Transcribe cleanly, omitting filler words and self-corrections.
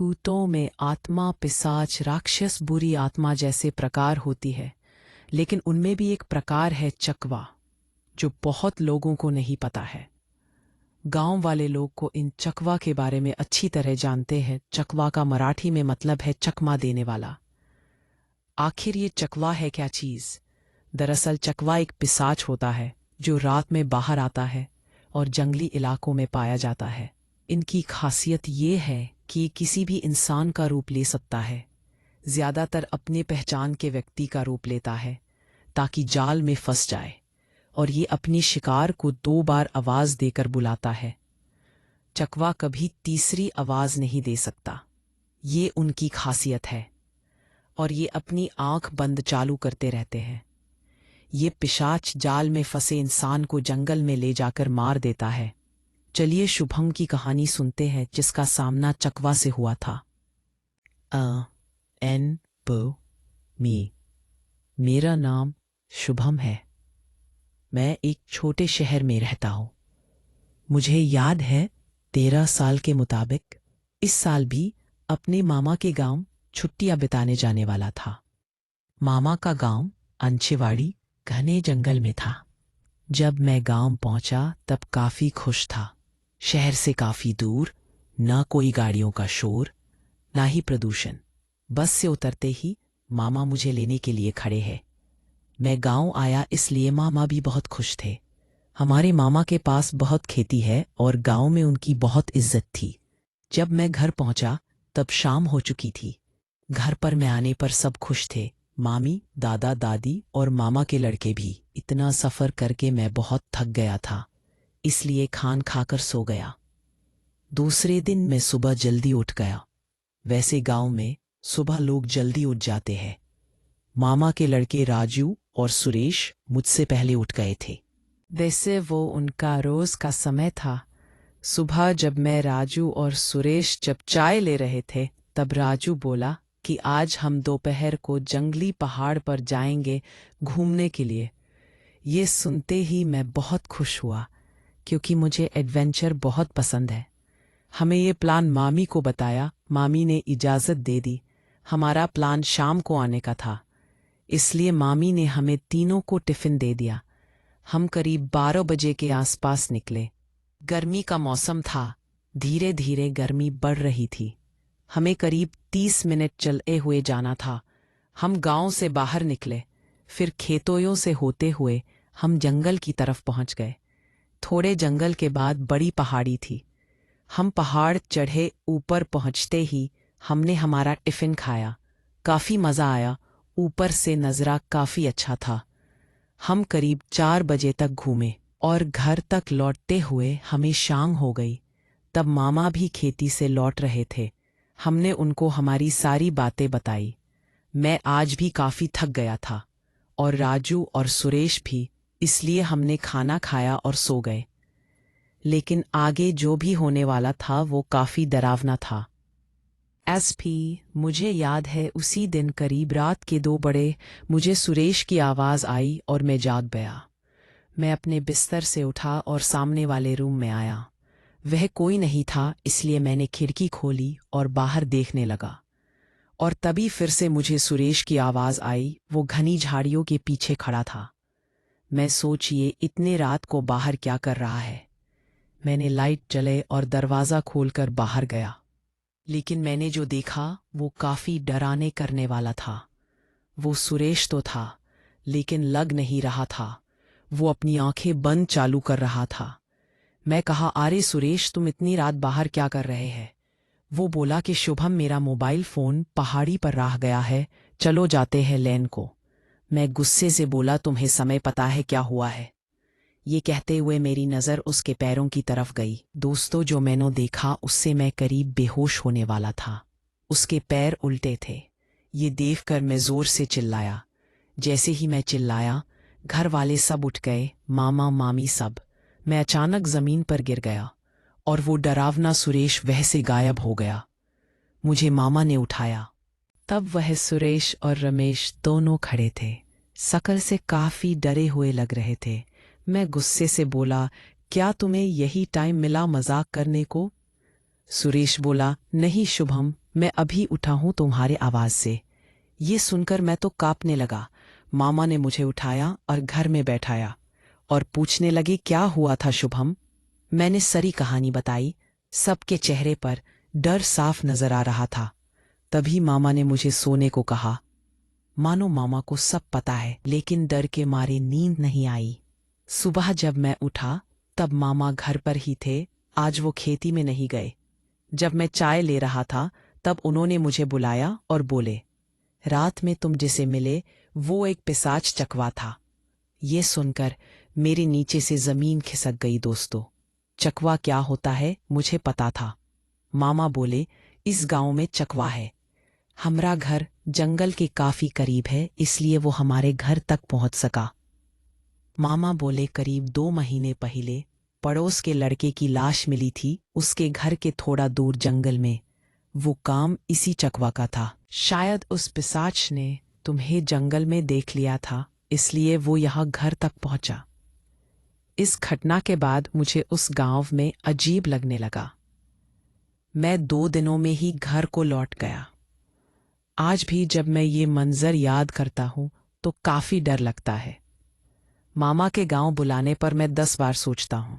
भूतों में आत्मा, पिशाच, राक्षस, बुरी आत्मा जैसे प्रकार होती है, लेकिन उनमें भी एक प्रकार है चकवा, जो बहुत लोगों को नहीं पता है। गांव वाले लोग को इन चकवा के बारे में अच्छी तरह जानते हैं। चकवा का मराठी में मतलब है चकमा देने वाला। आखिर ये चकवा है क्या चीज़? दरअसल चकवा एक पिशाच होता है जो रात में बाहर आता है और जंगली इलाकों में पाया जाता है। इनकी खासियत ये है कि किसी भी इंसान का रूप ले सकता है, ज़्यादातर अपने पहचान के व्यक्ति का रूप लेता है ताकि जाल में फंस जाए, और ये अपनी शिकार को 2 बार आवाज़ देकर बुलाता है। चकवा कभी तीसरी आवाज़ नहीं दे सकता, ये उनकी खासियत है, और ये अपनी आंख बंद चालू करते रहते हैं। ये पिशाच जाल में फंसे इंसान को जंगल में ले जाकर मार देता है। चलिए शुभम की कहानी सुनते हैं, जिसका सामना चकवा से हुआ था। मेरा नाम शुभम है। मैं एक छोटे शहर में रहता हूँ। मुझे याद है 13 साल के मुताबिक इस साल भी अपने मामा के गांव छुट्टियां बिताने जाने वाला था। मामा का गांव अंचेवाड़ी घने जंगल में था। जब मैं गांव पहुंचा तब काफी खुश था। शहर से काफी दूर, ना कोई गाड़ियों का शोर, ना ही प्रदूषण। बस से उतरते ही मामा मुझे लेने के लिए खड़े हैं। मैं गांव आया इसलिए मामा भी बहुत खुश थे। हमारे मामा के पास बहुत खेती है और गांव में उनकी बहुत इज्जत थी। जब मैं घर पहुंचा तब शाम हो चुकी थी। घर पर मैं आने पर सब खुश थे, मामी, दादा, दादी और मामा के लड़के भी। इतना सफ़र करके मैं बहुत थक गया था, इसलिए खान खाकर सो गया। दूसरे दिन मैं सुबह जल्दी उठ गया। वैसे गांव में सुबह लोग जल्दी उठ जाते हैं। मामा के लड़के राजू और सुरेश मुझसे पहले उठ गए थे। वैसे वो उनका रोज का समय था। सुबह जब मैं राजू और सुरेश जब चाय ले रहे थे तब राजू बोला कि आज हम दोपहर को जंगली पहाड़ पर जाएंगे घूमने के लिए। ये सुनते ही मैं बहुत खुश हुआ, क्योंकि मुझे एडवेंचर बहुत पसंद है। हमें ये प्लान मामी को बताया। मामी ने इजाज़त दे दी। हमारा प्लान शाम को आने का था, इसलिए मामी ने हमें तीनों को टिफ़िन दे दिया। हम करीब 12 बजे के आसपास निकले। गर्मी का मौसम था, धीरे धीरे गर्मी बढ़ रही थी। हमें करीब 30 मिनट चलते हुए जाना था। हम गांव से बाहर निकले, फिर खेतों से होते हुए हम जंगल की तरफ पहुंच गए। थोड़े जंगल के बाद बड़ी पहाड़ी थी। हम पहाड़ चढ़े। ऊपर पहुंचते ही हमने हमारा टिफ़िन खाया। काफ़ी मज़ा आया। ऊपर से नज़ारा काफ़ी अच्छा था। हम करीब 4 बजे तक घूमे और घर तक लौटते हुए हमें शाम हो गई। तब मामा भी खेती से लौट रहे थे। हमने उनको हमारी सारी बातें बताई। मैं आज भी काफ़ी थक गया था, और राजू और सुरेश भी, इसलिए हमने खाना खाया और सो गए। लेकिन आगे जो भी होने वाला था वो काफ़ी डरावना था। मुझे याद है उसी दिन करीब रात के 2 बजे मुझे सुरेश की आवाज़ आई और मैं जाग गया। मैं अपने बिस्तर से उठा और सामने वाले रूम में आया। वह कोई नहीं था, इसलिए मैंने खिड़की खोली और बाहर देखने लगा। और तभी फिर से मुझे सुरेश की आवाज़ आई। वो घनी झाड़ियों के पीछे खड़ा था। मैं सोचिए इतने रात को बाहर क्या कर रहा है। मैंने लाइट जले और दरवाज़ा खोलकर बाहर गया, लेकिन मैंने जो देखा वो काफ़ी डराने करने वाला था। वो सुरेश तो था, लेकिन लग नहीं रहा था। वो अपनी आंखें बंद चालू कर रहा था। मैं कहा, अरे सुरेश, तुम इतनी रात बाहर क्या कर रहे हैं? वो बोला कि शुभम, मेरा मोबाइल फ़ोन पहाड़ी पर रह गया है, चलो जाते हैं लेन को। मैं गुस्से से बोला, तुम्हें समय पता है क्या हुआ है? ये कहते हुए मेरी नज़र उसके पैरों की तरफ गई। दोस्तों, जो मैंने देखा उससे मैं करीब बेहोश होने वाला था। उसके पैर उल्टे थे। ये देखकर मैं ज़ोर से चिल्लाया। जैसे ही मैं चिल्लाया, घर वाले सब उठ गए, मामा, मामी सब। मैं अचानक ज़मीन पर गिर गया और वो डरावना सुरेश वह से गायब हो गया। मुझे मामा ने उठाया। तब वह सुरेश और रमेश दोनों खड़े थे। शक्ल से काफ़ी डरे हुए लग रहे थे। मैं गुस्से से बोला, क्या तुम्हें यही टाइम मिला मजाक करने को? सुरेश बोला, नहीं शुभम, मैं अभी उठा हूं तुम्हारे आवाज से। ये सुनकर मैं तो कांपने लगा। मामा ने मुझे उठाया और घर में बैठाया और पूछने लगे, क्या हुआ था शुभम? मैंने सारी कहानी बताई। सबके चेहरे पर डर साफ नजर आ रहा था। तभी मामा ने मुझे सोने को कहा। मानो मामा को सब पता है, लेकिन डर के मारे नींद नहीं आई। सुबह जब मैं उठा तब मामा घर पर ही थे। आज वो खेती में नहीं गए। जब मैं चाय ले रहा था तब उन्होंने मुझे बुलाया और बोले, रात में तुम जिसे मिले वो एक पिशाच चकवा था। ये सुनकर मेरे नीचे से जमीन खिसक गई। दोस्तों, चकवा क्या होता है मुझे पता था। मामा बोले, इस गांव में चकवा है। हमारा घर जंगल के काफी करीब है, इसलिए वो हमारे घर तक पहुंच सका। मामा बोले, करीब 2 महीने पहले पड़ोस के लड़के की लाश मिली थी, उसके घर के थोड़ा दूर जंगल में। वो काम इसी चकवा का था। शायद उस पिशाच ने तुम्हें जंगल में देख लिया था, इसलिए वो यहाँ घर तक पहुंचा। इस घटना के बाद मुझे उस गांव में अजीब लगने लगा। मैं 2 दिनों में ही घर को लौट गया। आज भी जब मैं ये मंजर याद करता हूं तो काफी डर लगता है। मामा के गांव बुलाने पर मैं 10 बार सोचता हूं।